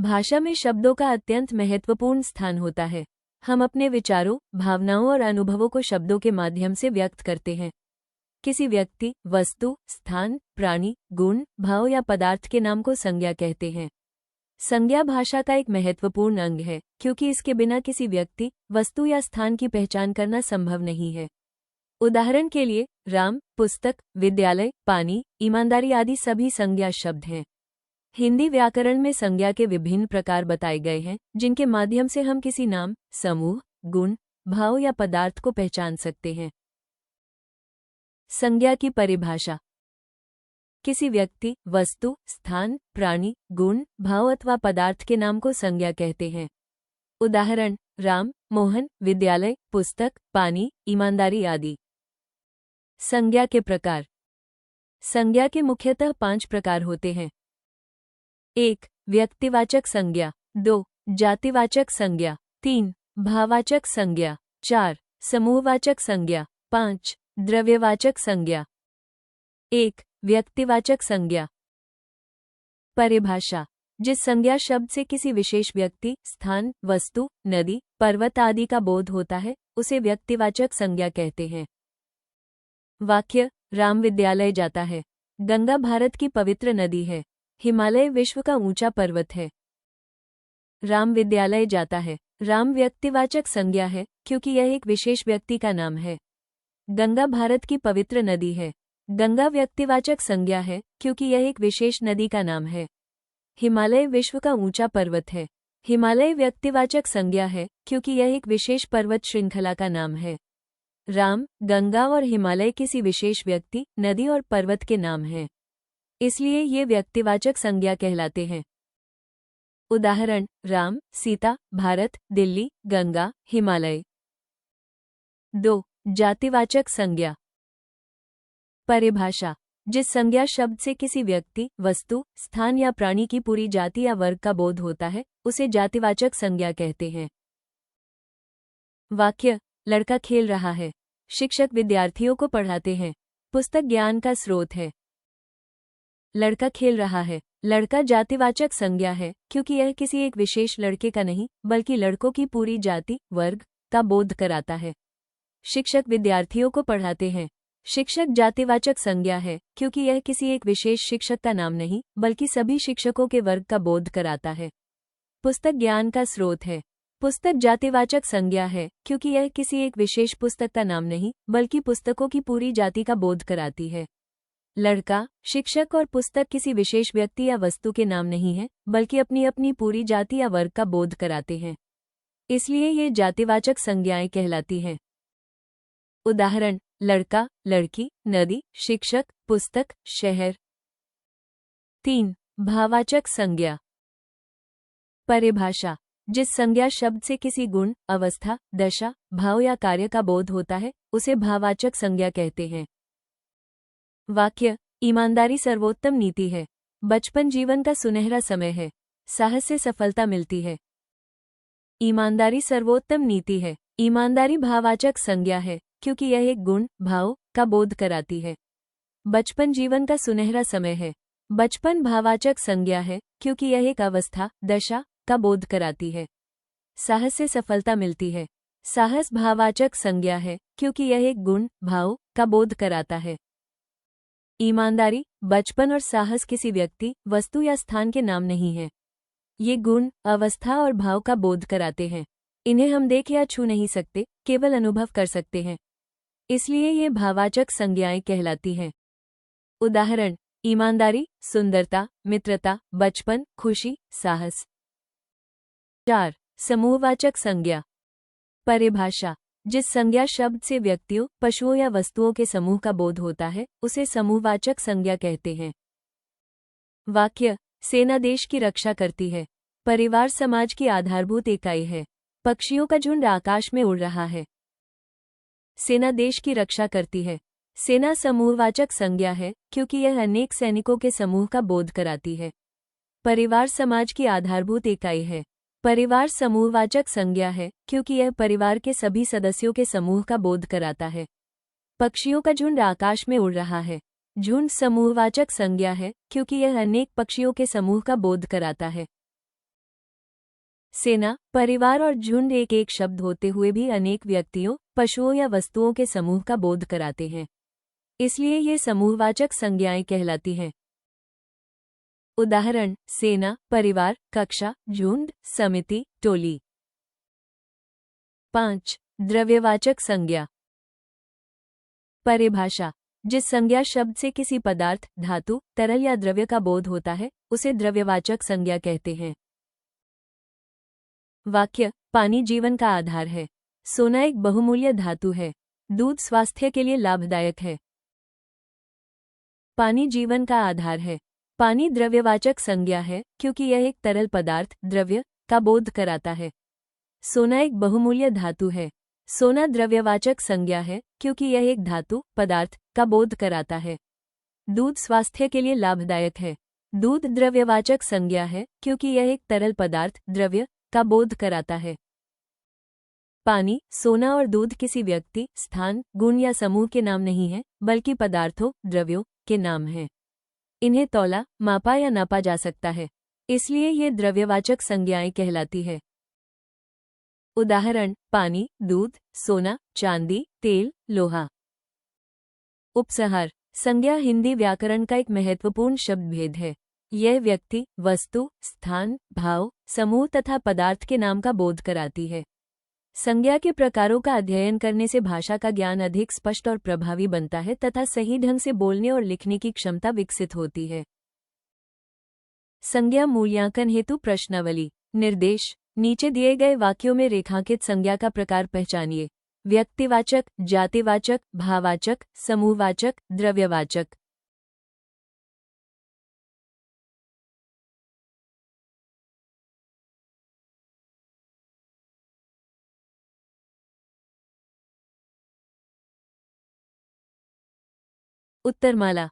भाषा में शब्दों का अत्यंत महत्वपूर्ण स्थान होता है। हम अपने विचारों, भावनाओं और अनुभवों को शब्दों के माध्यम से व्यक्त करते हैं। किसी व्यक्ति, वस्तु, स्थान, प्राणी, गुण, भाव या पदार्थ के नाम को संज्ञा कहते हैं। संज्ञा भाषा का एक महत्वपूर्ण अंग है, क्योंकि इसके बिना किसी व्यक्ति, वस्तु या स्थान की पहचान करना संभव नहीं है। उदाहरण के लिए, राम, पुस्तक, विद्यालय, पानी, ईमानदारी आदि सभी संज्ञा शब्द हैं। हिंदी व्याकरण में संज्ञा के विभिन्न प्रकार बताए गए हैं, जिनके माध्यम से हम किसी नाम, समूह, गुण, भाव या पदार्थ को पहचान सकते हैं। संज्ञा की परिभाषा। किसी व्यक्ति, वस्तु, स्थान, प्राणी, गुण, भाव अथवा पदार्थ के नाम को संज्ञा कहते हैं। उदाहरण, राम, मोहन, विद्यालय, पुस्तक, पानी, ईमानदारी आदि। संज्ञा के प्रकार। संज्ञा के मुख्यतः 5 प्रकार होते हैं। 1. व्यक्तिवाचक संज्ञा। 2. जातिवाचक संज्ञा। 3. भाववाचक संज्ञा। 4. समूहवाचक संज्ञा। 5. द्रव्यवाचक संज्ञा। 1. व्यक्तिवाचक संज्ञा। परिभाषा। जिस संज्ञा शब्द से किसी विशेष व्यक्ति, स्थान, वस्तु, नदी, पर्वत आदि का बोध होता है, उसे व्यक्तिवाचक संज्ञा कहते हैं। वाक्य। राम विद्यालय जाता है। गंगा भारत की पवित्र नदी है। हिमालय विश्व का ऊंचा पर्वत है। राम विद्यालय जाता है। राम व्यक्तिवाचक संज्ञा है, क्योंकि यह एक विशेष व्यक्ति का नाम है। गंगा भारत की पवित्र नदी है। गंगा व्यक्तिवाचक संज्ञा है, क्योंकि यह एक विशेष नदी का नाम है। हिमालय विश्व का ऊंचा पर्वत है। हिमालय व्यक्तिवाचक संज्ञा है, क्योंकि यह एक विशेष पर्वत श्रृंखला का नाम है। राम, गंगा और हिमालय किसी विशेष व्यक्ति, नदी और पर्वत के नाम हैं। इसलिए ये व्यक्तिवाचक संज्ञा कहलाते हैं। उदाहरण, राम, सीता, भारत, दिल्ली, गंगा, हिमालय। 2. जातिवाचक संज्ञा। परिभाषा। जिस संज्ञा शब्द से किसी व्यक्ति, वस्तु, स्थान या प्राणी की पूरी जाति या वर्ग का बोध होता है, उसे जातिवाचक संज्ञा कहते हैं। वाक्य। लड़का खेल रहा है। शिक्षक विद्यार्थियों को पढ़ाते हैं। पुस्तक ज्ञान का स्रोत है। लड़का खेल रहा है। लड़का जातिवाचक संज्ञा है, क्योंकि यह किसी एक विशेष लड़के का नहीं, बल्कि लड़कों की पूरी जाति, वर्ग का बोध कराता है। शिक्षक विद्यार्थियों को पढ़ाते हैं। शिक्षक जातिवाचक संज्ञा है, क्योंकि यह किसी एक विशेष शिक्षक का नाम नहीं, बल्कि सभी शिक्षकों के वर्ग का बोध कराता है। पुस्तक ज्ञान का स्रोत है। पुस्तक जातिवाचक संज्ञा है, क्योंकि यह किसी एक विशेष पुस्तक का नाम नहीं, बल्कि पुस्तकों की पूरी जाति का बोध कराती है। लड़का, शिक्षक और पुस्तक किसी विशेष व्यक्ति या वस्तु के नाम नहीं है, बल्कि अपनी अपनी पूरी जाति या वर्ग का बोध कराते हैं। इसलिए ये जातिवाचक संज्ञाएं कहलाती हैं। उदाहरण, लड़का, लड़की, नदी, शिक्षक, पुस्तक, शहर। 3. भाववाचक संज्ञा। परिभाषा। जिस संज्ञा शब्द से किसी गुण, अवस्था, दशा, भाव या कार्य का बोध होता है, उसे भाववाचक संज्ञा कहते हैं। वाक्य। ईमानदारी सर्वोत्तम नीति है। बचपन जीवन का सुनहरा समय है। साहस से सफलता मिलती है। ईमानदारी सर्वोत्तम नीति है। ईमानदारी भाववाचक संज्ञा है, क्योंकि यह एक गुण, भाव का बोध कराती है। बचपन जीवन का सुनहरा समय है। बचपन भाववाचक संज्ञा है, क्योंकि यह एक अवस्था, दशा का बोध कराती है। साहस से सफलता मिलती है। साहस भाववाचक संज्ञा है, क्योंकि यह एक गुण, भाव का बोध कराता है। ईमानदारी, बचपन और साहस किसी व्यक्ति, वस्तु या स्थान के नाम नहीं है। ये गुण, अवस्था और भाव का बोध कराते हैं। इन्हें हम देख या छू नहीं सकते, केवल अनुभव कर सकते हैं। इसलिए ये भाववाचक संज्ञाएं कहलाती हैं। उदाहरण, ईमानदारी, सुंदरता, मित्रता, बचपन, खुशी, साहस। 4. समूहवाचक संज्ञा। परिभाषा। जिस संज्ञा शब्द से व्यक्तियों, पशुओं या वस्तुओं के समूह का बोध होता है, उसे समूहवाचक संज्ञा कहते हैं। वाक्य। सेना देश की रक्षा करती है। परिवार समाज की आधारभूत इकाई है। पक्षियों का झुंड आकाश में उड़ रहा है। सेना देश की रक्षा करती है। सेना समूहवाचक संज्ञा है, क्योंकि यह अनेक सैनिकों के समूह का बोध कराती है। परिवार समाज की आधारभूत इकाई है। परिवार समूहवाचक संज्ञा है, क्योंकि यह परिवार के सभी सदस्यों के समूह का बोध कराता है। पक्षियों का झुंड आकाश में उड़ रहा है। झुंड समूहवाचक संज्ञा है, क्योंकि यह अनेक पक्षियों के समूह का बोध कराता है। सेना, परिवार और झुंड एक एक शब्द होते हुए भी अनेक व्यक्तियों, पशुओं या वस्तुओं के समूह का बोध कराते हैं। इसलिए ये समूहवाचक संज्ञाएं कहलाती हैं। उदाहरण: सेना, परिवार, कक्षा, झुंड, समिति, टोली। 5. द्रव्यवाचक संज्ञा। परिभाषा: जिस संज्ञा शब्द से किसी पदार्थ, धातु, तरल या द्रव्य का बोध होता है, उसे द्रव्यवाचक संज्ञा कहते हैं। वाक्य: पानी जीवन का आधार है। सोना एक बहुमूल्य धातु है। दूध स्वास्थ्य के लिए लाभदायक है। पानी जीवन का आधार है। पानी द्रव्यवाचक संज्ञा है क्योंकि यह एक तरल पदार्थ, द्रव्य, का बोध कराता है। सोना एक बहुमूल्य धातु है। सोना द्रव्यवाचक संज्ञा है क्योंकि यह एक धातु, पदार्थ, का बोध कराता है। दूध स्वास्थ्य के लिए लाभदायक है। दूध द्रव्यवाचक संज्ञा है क्योंकि यह एक तरल पदार्थ, द्रव्य, का बोध कराता है। पानी, सोना और दूध किसी व्यक्ति, स्थान, गुण या समूह के नाम नहीं हैं, बल्कि पदार्थों, द्रव्यों के नाम हैं। इन्हें तौला, मापा या नापा जा सकता है। इसलिए ये द्रव्यवाचक संज्ञाएं कहलाती है। उदाहरण: पानी, दूध, सोना, चांदी, तेल, लोहा। उपसंहार: संज्ञा हिंदी व्याकरण का एक महत्वपूर्ण शब्द भेद है। यह व्यक्ति, वस्तु, स्थान, भाव, समूह तथा पदार्थ के नाम का बोध कराती है। संज्ञा के प्रकारों का अध्ययन करने से भाषा का ज्ञान अधिक स्पष्ट और प्रभावी बनता है तथा सही ढंग से बोलने और लिखने की क्षमता विकसित होती है। संज्ञा मूल्यांकन हेतु प्रश्नावली। निर्देश: नीचे दिए गए वाक्यों में रेखांकित संज्ञा का प्रकार पहचानिए। व्यक्तिवाचक, जातिवाचक, भाववाचक, समूहवाचक, द्रव्यवाचक। उत्तरमाला।